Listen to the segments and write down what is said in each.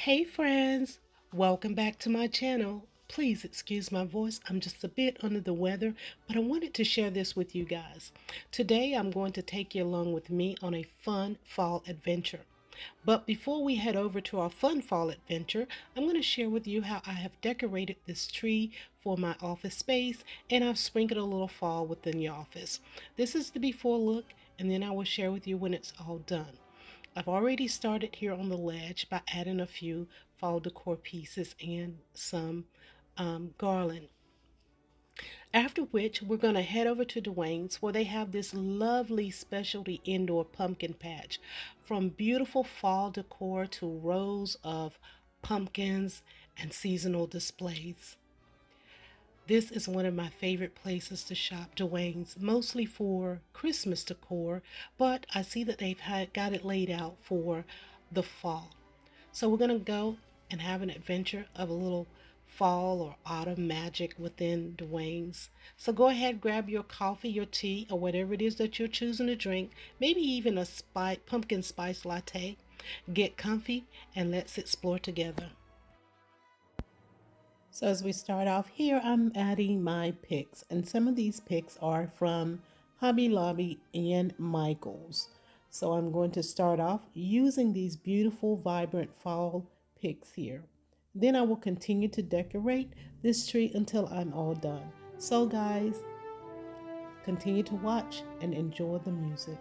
Hey friends, welcome back to my channel. Please excuse my voice, I'm just a bit under the weather, but I wanted to share this with you guys. Today I'm going to take you along with me on a fun fall adventure. But before we head over to our fun fall adventure, I'm going to share with you how I have decorated this tree for my office space, and I've sprinkled a little fall within the office. This is the before look, and then I will share with you when it's all done. I've already started here on the ledge by adding a few fall decor pieces and some garland. After which, we're going to head over to DeWayne's where they have this lovely specialty indoor pumpkin patch. From beautiful fall decor to rows of pumpkins and seasonal displays. This is one of my favorite places to shop, DeWayne's, mostly for Christmas decor, but I see that got it laid out for the fall. So we're going to go and have an adventure of a little fall or autumn magic within DeWayne's. So go ahead, grab your coffee, your tea, or whatever it is that you're choosing to drink, maybe even a pumpkin spice latte. Get comfy and let's explore together. So as we start off here, I'm adding my picks, and some of these picks are from Hobby Lobby and Michaels. So I'm going to start off using these beautiful, vibrant fall picks here. Then I will continue to decorate this tree until I'm all done. So guys, continue to watch and enjoy the music.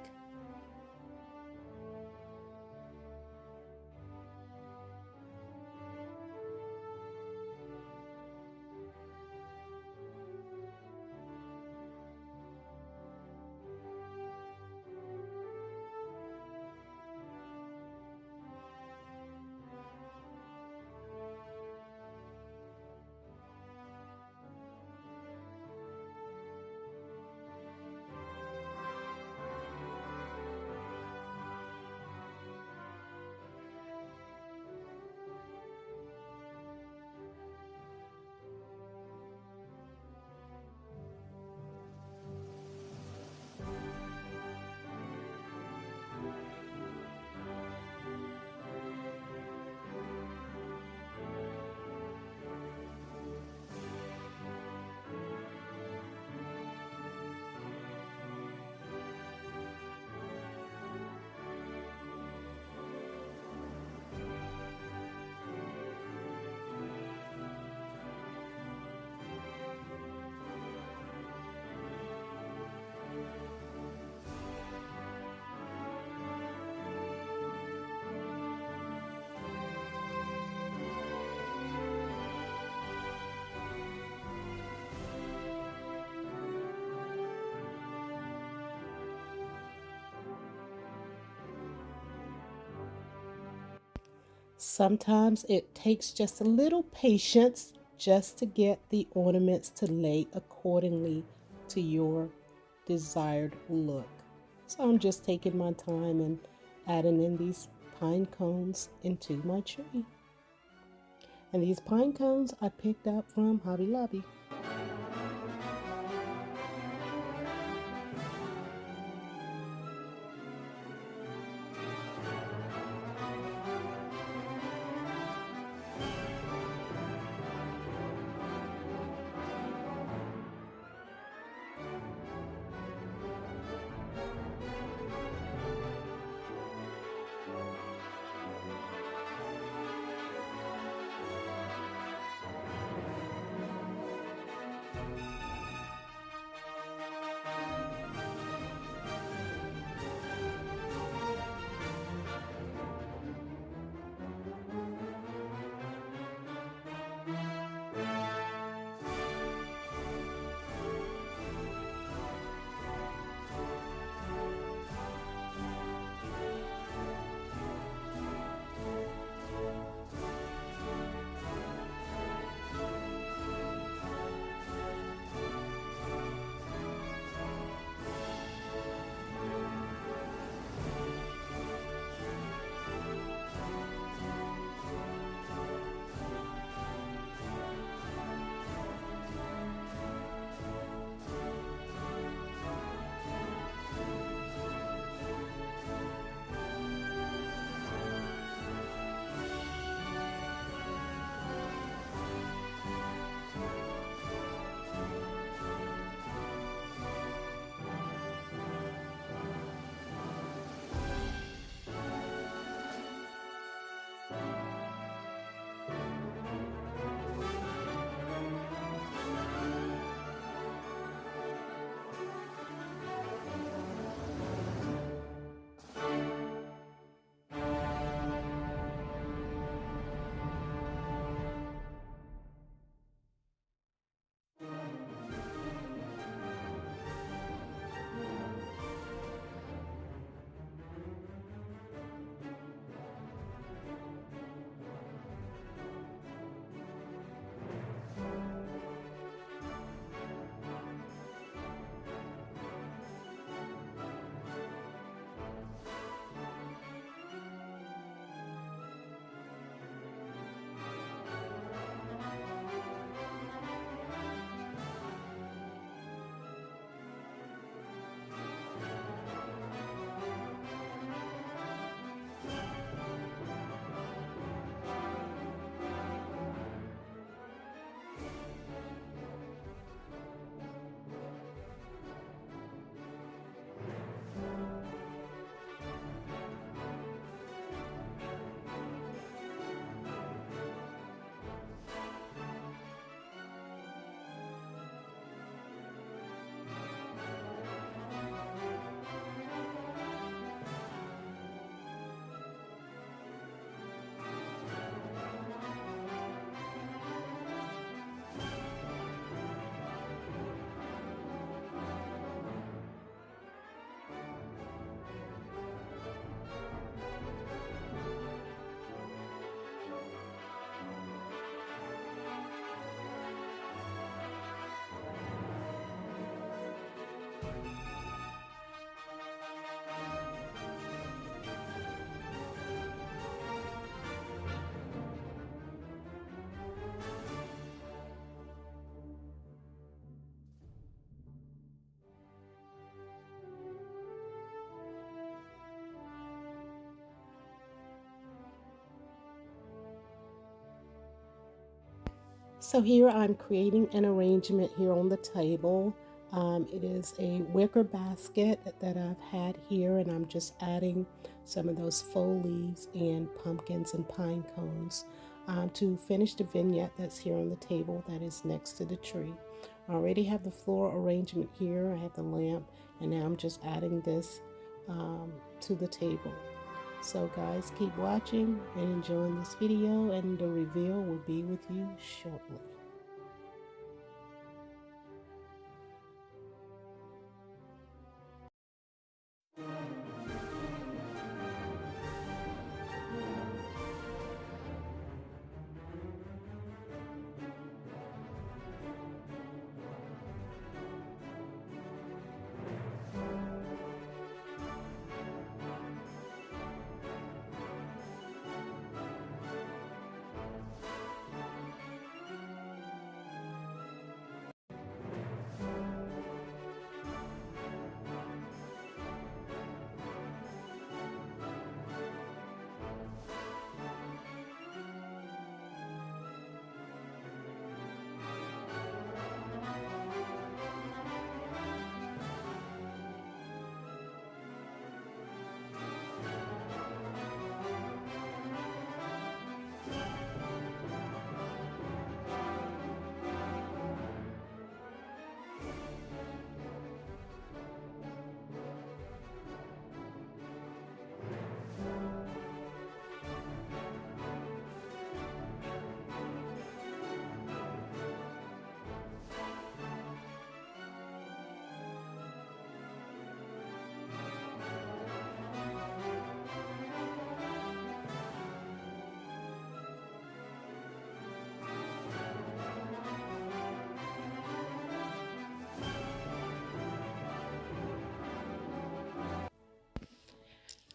Sometimes it takes just a little patience just to get the ornaments to lay accordingly to your desired look. So I'm just taking my time and adding in these pine cones into my tree. And these pine cones I picked up from Hobby Lobby. So here I'm creating an arrangement here on the table. It is a wicker basket that I've had here, and I'm just adding some of those faux leaves and pumpkins and pine cones to finish the vignette that's here on the table that is next to the tree. I already have the floral arrangement here. I have the lamp, and now I'm just adding this to the table. So guys, keep watching and enjoying this video, and the reveal will be with you shortly.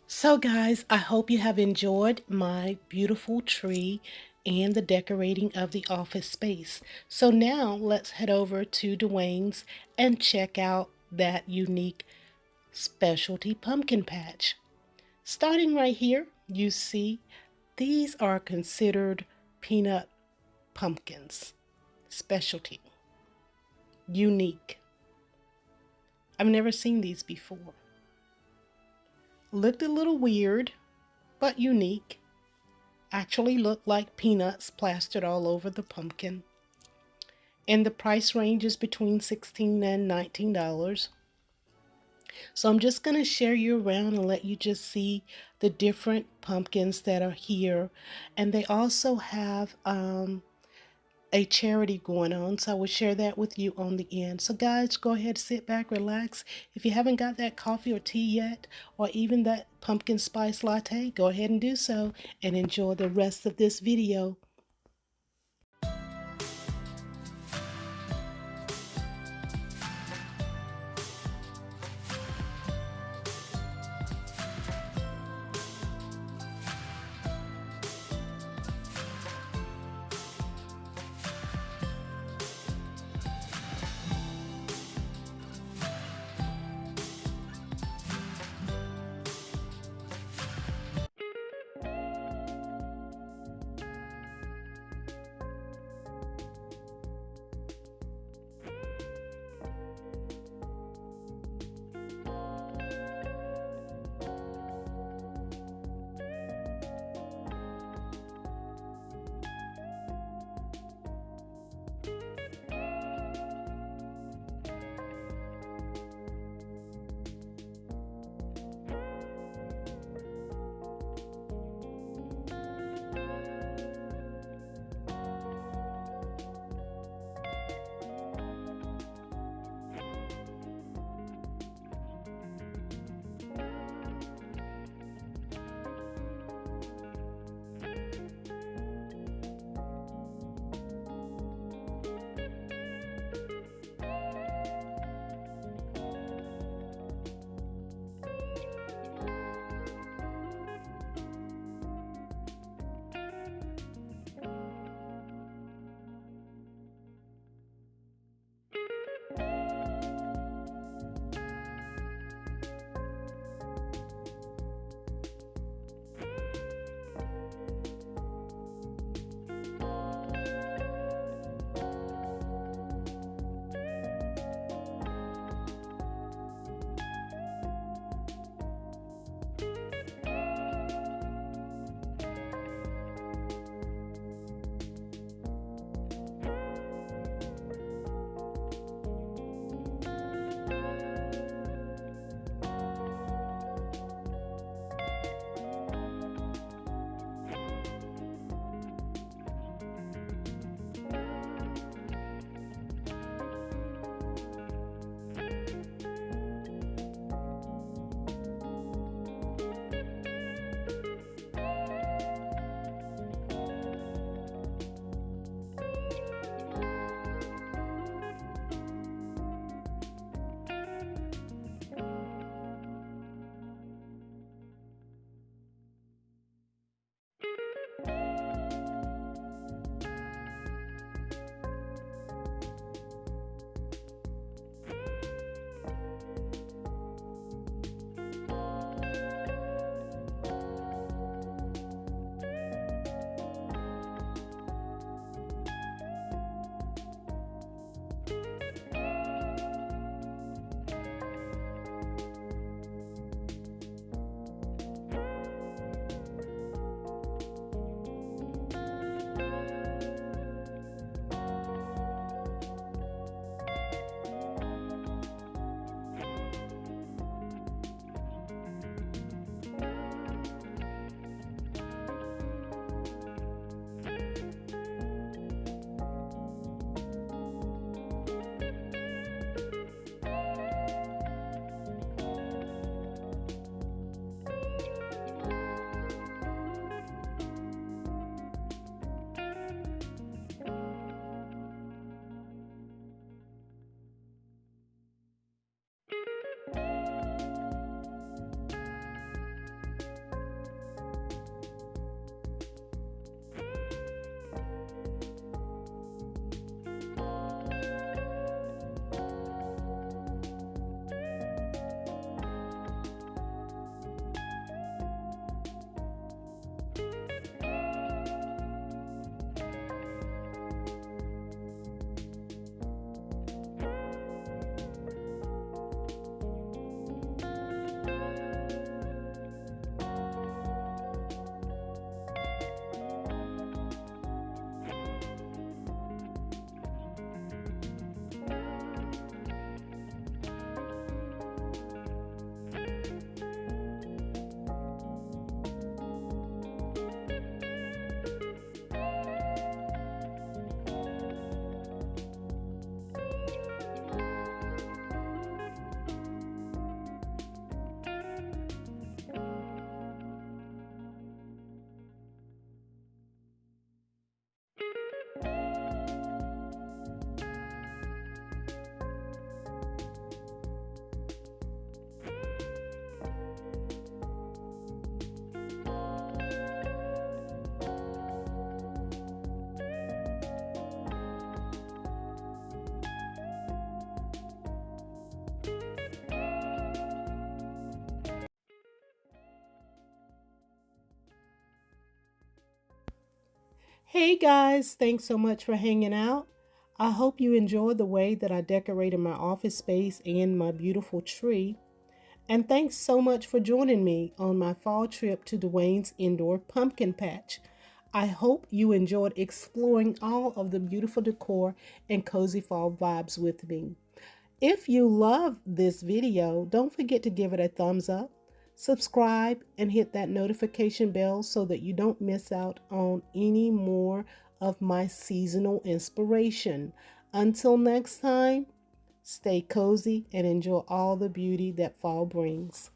So guys, I hope you have enjoyed my beautiful tree and the decorating of the office space. So now let's head over to DeWayne's and check out that unique specialty pumpkin patch. Starting right here, you see these are considered peanut pumpkins. Specialty. Unique. I've never seen these before. Looked a little weird, but unique. Actually looked like peanuts plastered all over the pumpkin. And the price range is between $16 and $19. So I'm just going to share you around and let you just see the different pumpkins that are here. And they also have a charity going on, so I will share that with you on the end. So guys, go ahead, sit back, relax. If you haven't got that coffee or tea yet, or even that pumpkin spice latte, go ahead and do so and enjoy the rest of this video. Hey guys, thanks so much for hanging out. I hope you enjoyed the way that I decorated my office space and my beautiful tree. And thanks so much for joining me on my fall trip to DeWayne's indoor pumpkin patch. I hope you enjoyed exploring all of the beautiful decor and cozy fall vibes with me. If you love this video, don't forget to give it a thumbs up, subscribe, and hit that notification bell so that you don't miss out on any more of my seasonal inspiration. Until next time, stay cozy and enjoy all the beauty that fall brings.